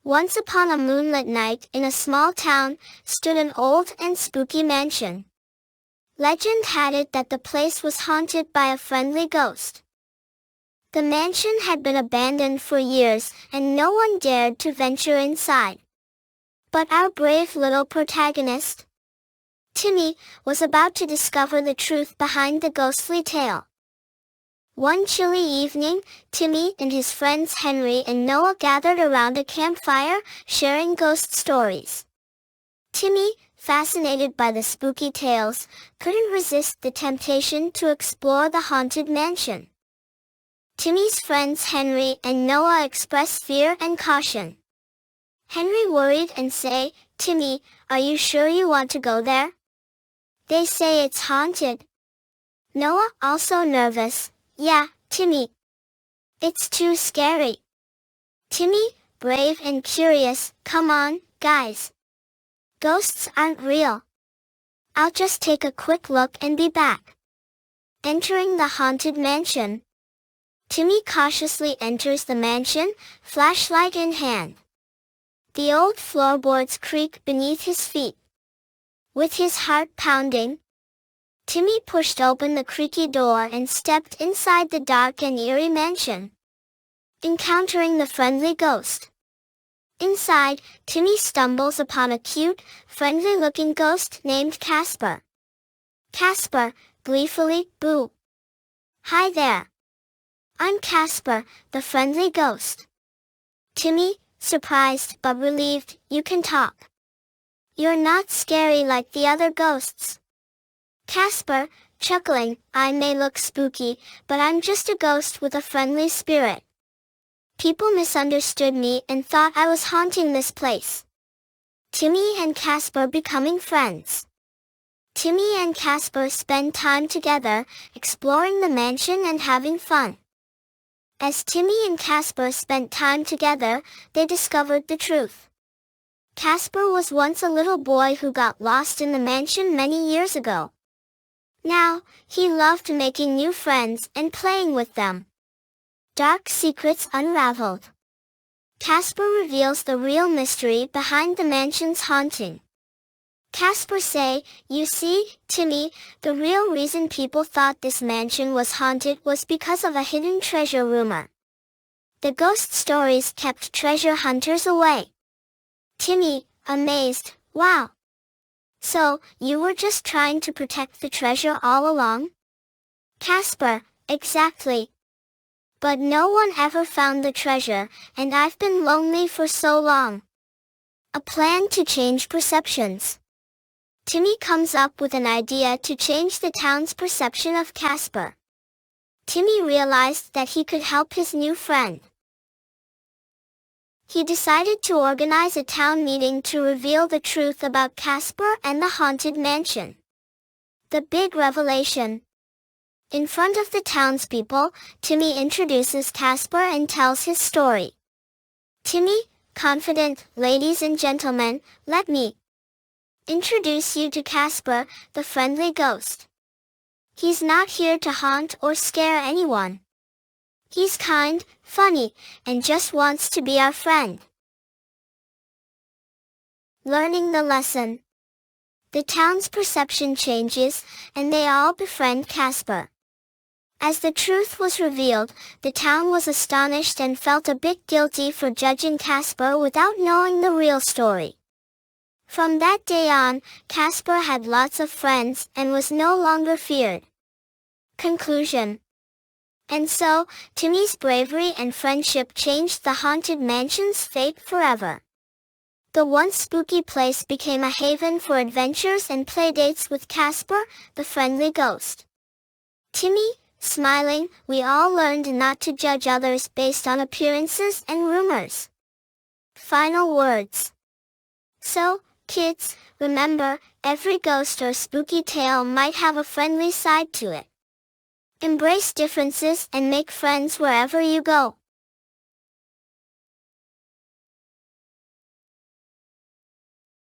Once upon a moonlit night in a small town, stood an old and spooky mansion. Legend had it that the place was haunted by a friendly ghost. The mansion had been abandoned for years, and no one dared to venture inside. But our brave little protagonist, Timmy, was about to discover the truth behind the ghostly tale. One chilly evening, Timmy and his friends Henry and Noah gathered around a campfire, sharing ghost stories. Timmy, fascinated by the spooky tales, couldn't resist the temptation to explore the haunted mansion. Timmy's friends Henry and Noah expressed fear and caution. Henry worried and say, "Timmy, are you sure you want to go there? They say it's haunted." Noah, also nervous, "Yeah, Timmy. It's too scary." Timmy, brave and curious, "Come on, guys. Ghosts aren't real. I'll just take a quick look and be back." Entering the haunted mansion, Timmy cautiously enters the mansion, flashlight in hand. The old floorboards creak beneath his feet. With his heart pounding, Timmy pushed open the creaky door and stepped inside the dark and eerie mansion, encountering the friendly ghost. Inside, Timmy stumbles upon a cute, friendly-looking ghost named Casper. Casper, gleefully, "Boo! Hi there. I'm Casper, the friendly ghost." Timmy, surprised but relieved, "You can talk. You're not scary like the other ghosts." Casper, chuckling, "I may look spooky, but I'm just a ghost with a friendly spirit. People misunderstood me and thought I was haunting this place." Timmy and Casper becoming friends. Timmy and Casper spend time together, exploring the mansion and having fun. As Timmy and Casper spent time together, they discovered the truth. Casper was once a little boy who got lost in the mansion many years ago. Now, he loved making new friends and playing with them. Dark secrets unraveled. Casper reveals the real mystery behind the mansion's haunting. Casper say, "You see, Timmy, the real reason people thought this mansion was haunted was because of a hidden treasure rumor. The ghost stories kept treasure hunters away." Timmy, amazed, "Wow. So, you were just trying to protect the treasure all along?" Casper, "Exactly. But no one ever found the treasure, and I've been lonely for so long." A plan to change perceptions. Timmy comes up with an idea to change the town's perception of Casper. Timmy realized that he could help his new friend. He decided to organize a town meeting to reveal the truth about Casper and the haunted mansion. The big revelation. In front of the townspeople, Timmy introduces Casper and tells his story. Timmy, confident, "Ladies and gentlemen, let me introduce you to Casper, the friendly ghost. He's not here to haunt or scare anyone. He's kind, funny, and just wants to be our friend." Learning the lesson. The town's perception changes, and they all befriend Casper. As the truth was revealed, the town was astonished and felt a bit guilty for judging Casper without knowing the real story. From that day on, Casper had lots of friends and was no longer feared. Conclusion. And so, Timmy's bravery and friendship changed the haunted mansion's fate forever. The once spooky place became a haven for adventures and playdates with Casper, the friendly ghost. Timmy, smiling, we all learned not to judge others based on appearances and rumors. Final words. So, kids, remember, every ghost or spooky tale might have a friendly side to it. Embrace differences and make friends wherever you go.